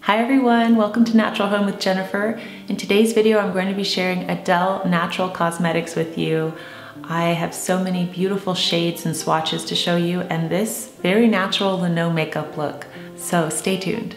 Hi everyone, welcome to Natural Home with Jennifer. In today's video, I'm going to be sharing Adele Natural Cosmetics with you. I have so many beautiful shades and swatches to show you and this very natural no makeup look. So stay tuned.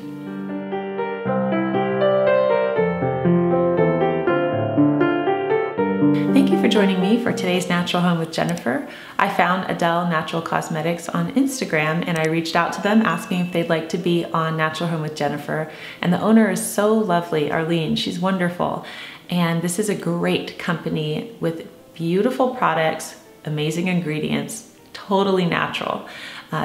Thank you for joining me for today's Natural Home with Jennifer. I found Adele Natural Cosmetics on Instagram and I reached out to them asking if they'd like to be on Natural Home with Jennifer. And the owner is so lovely, Arlene, she's wonderful. And this is a great company with beautiful products, amazing ingredients, totally natural.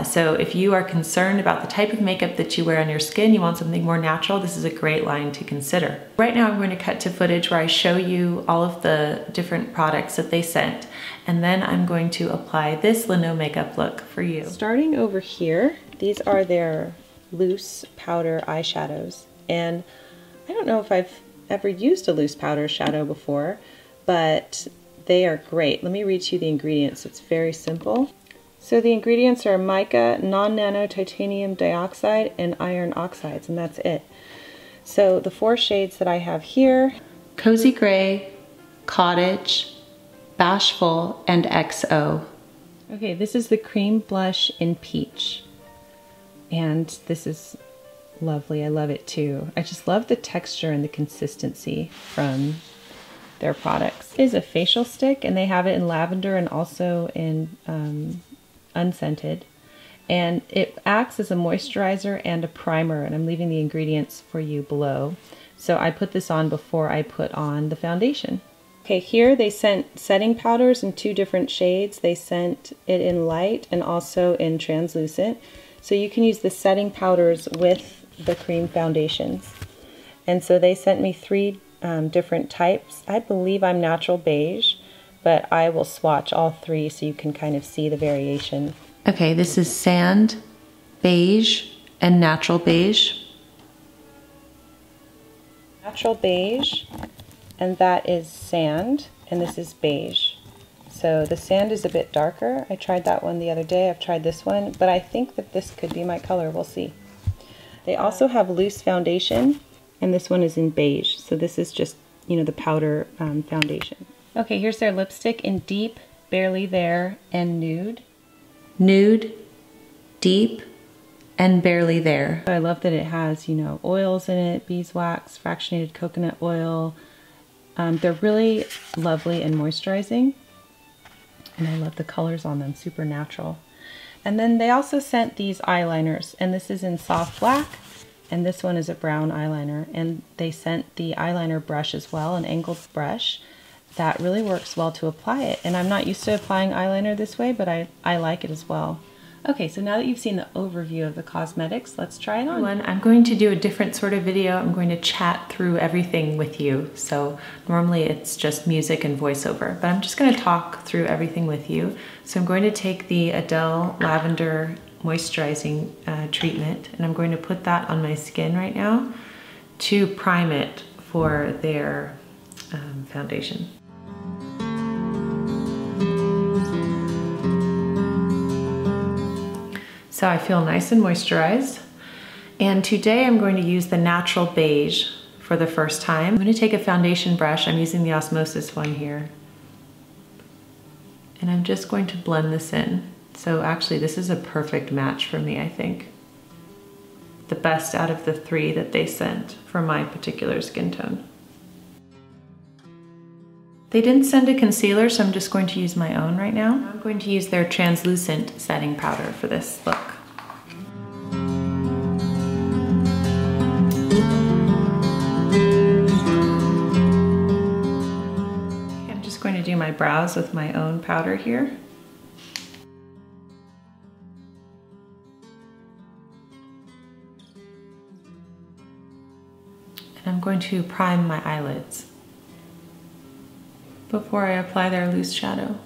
So if you are concerned about the type of makeup that you wear on your skin, you want something more natural, this is a great line to consider. Right now I'm going to cut to footage where I show you all of the different products that they sent, and then I'm going to apply this no makeup look for you. Starting over here, these are their loose powder eyeshadows, and I don't know if I've ever used a loose powder shadow before, but they are great. Let me read to you the ingredients. It's very simple. So the ingredients are mica, non-nano titanium dioxide, and iron oxides, and that's it. So the four shades that I have here: Cozy Gray, Cottage, Bashful, and XO. Okay, this is the cream blush in Peach. And this is lovely, I love it too. I just love the texture and the consistency from their products. It is a facial stick, and they have it in lavender and also in unscented, and it acts as a moisturizer and a primer, and I'm leaving the ingredients for you below. So I put this on before I put on the foundation. Okay, here they sent setting powders in two different shades. They sent it in light and also in translucent, so you can use the setting powders with the cream foundations. And so they sent me three different types. I believe I'm natural beige, but I will swatch all three so you can kind of see the variation. Okay, this is sand, beige, and natural beige. Natural beige, and that is sand, and this is beige. So the sand is a bit darker. I tried that one the other day. I've tried this one, but I think that this could be my color. We'll see. They also have loose foundation, and this one is in beige. So this is just, you know, the powder foundation. Okay, here's their lipstick in Deep, Barely There, and Nude. Nude, Deep, and Barely There. I love that it has, you know, oils in it, beeswax, fractionated coconut oil. They're really lovely and moisturizing. And I love the colors on them, super natural. And then they also sent these eyeliners, and this is in soft black, and this one is a brown eyeliner. And they sent the eyeliner brush as well, an angled brush. That really works well to apply it. And I'm not used to applying eyeliner this way, but I like it as well. Okay, so now that you've seen the overview of the cosmetics, let's try it on. I'm going to do a different sort of video. I'm going to chat through everything with you. So normally it's just music and voiceover, but I'm just going to talk through everything with you. So I'm going to take the Adele Lavender Moisturizing treatment, and I'm going to put that on my skin right now to prime it for their foundation. So I feel nice and moisturized. And today I'm going to use the natural beige for the first time. I'm going to take a foundation brush. I'm using the Osmosis one here. And I'm just going to blend this in. So actually this is a perfect match for me, I think. The best out of the three that they sent for my particular skin tone. They didn't send a concealer, so I'm just going to use my own right now. I'm going to use their translucent setting powder for this look. Okay, I'm just going to do my brows with my own powder here. And I'm going to prime my eyelids before I apply their loose shadow.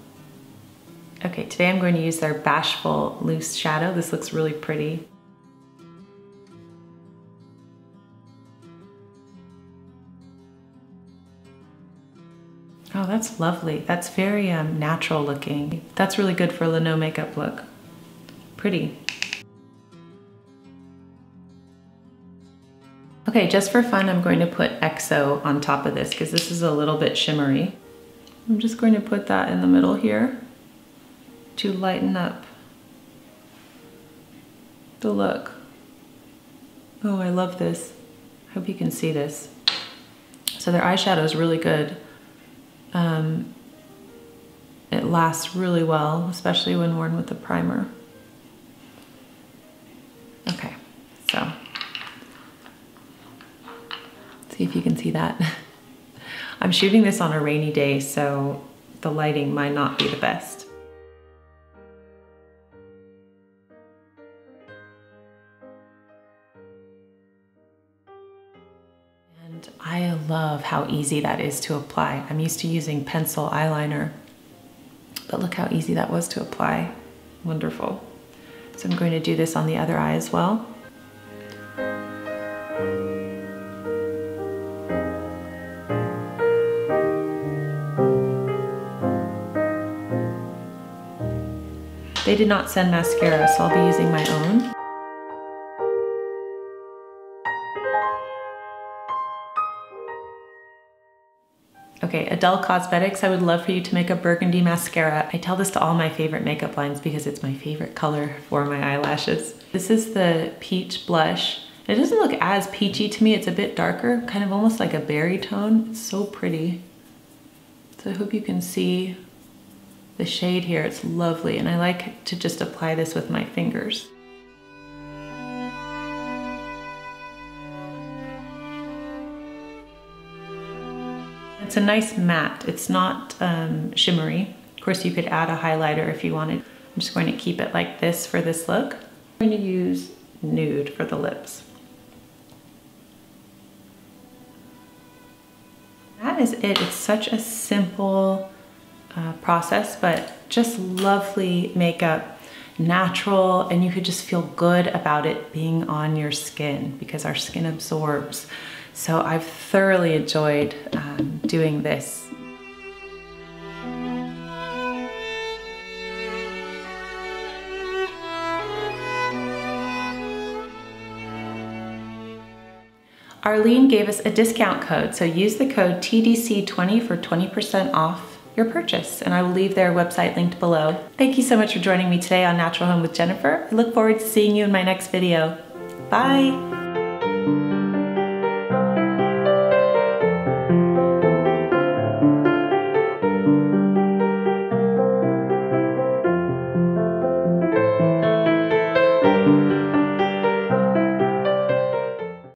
Okay, today I'm going to use their Bashful loose shadow. This looks really pretty. Oh, that's lovely. That's very natural looking. That's really good for a no makeup look. Pretty. Okay, just for fun, I'm going to put XO on top of this because this is a little bit shimmery. I'm just going to put that in the middle here to lighten up the look. Oh, I love this. Hope you can see this. So their eyeshadow is really good. It lasts really well, especially when worn with the primer. Okay, so see if you can see that. I'm shooting this on a rainy day, so the lighting might not be the best. And I love how easy that is to apply. I'm used to using pencil eyeliner, but look how easy that was to apply. Wonderful. So I'm going to do this on the other eye as well. They did not send mascara, so I'll be using my own. Okay, Adele Cosmetics, I would love for you to make a Burgundy Mascara. I tell this to all my favorite makeup lines because it's my favorite color for my eyelashes. This is the Peach Blush. It doesn't look as peachy to me. It's a bit darker, kind of almost like a berry tone. It's so pretty. So I hope you can see the shade here. It's lovely, and I like to just apply this with my fingers. It's a nice matte. It's not shimmery. Of course, you could add a highlighter if you wanted. I'm just going to keep it like this for this look. I'm going to use Nude for the lips. That is it. It's such a simple process, but just lovely makeup, natural, and you could just feel good about it being on your skin because our skin absorbs. So I've thoroughly enjoyed doing this. Arlene gave us a discount code, so use the code TDC20 for 20% off your purchase, and I will leave their website linked below. Thank you so much for joining me today on Natural Home with Jennifer. I look forward to seeing you in my next video. Bye!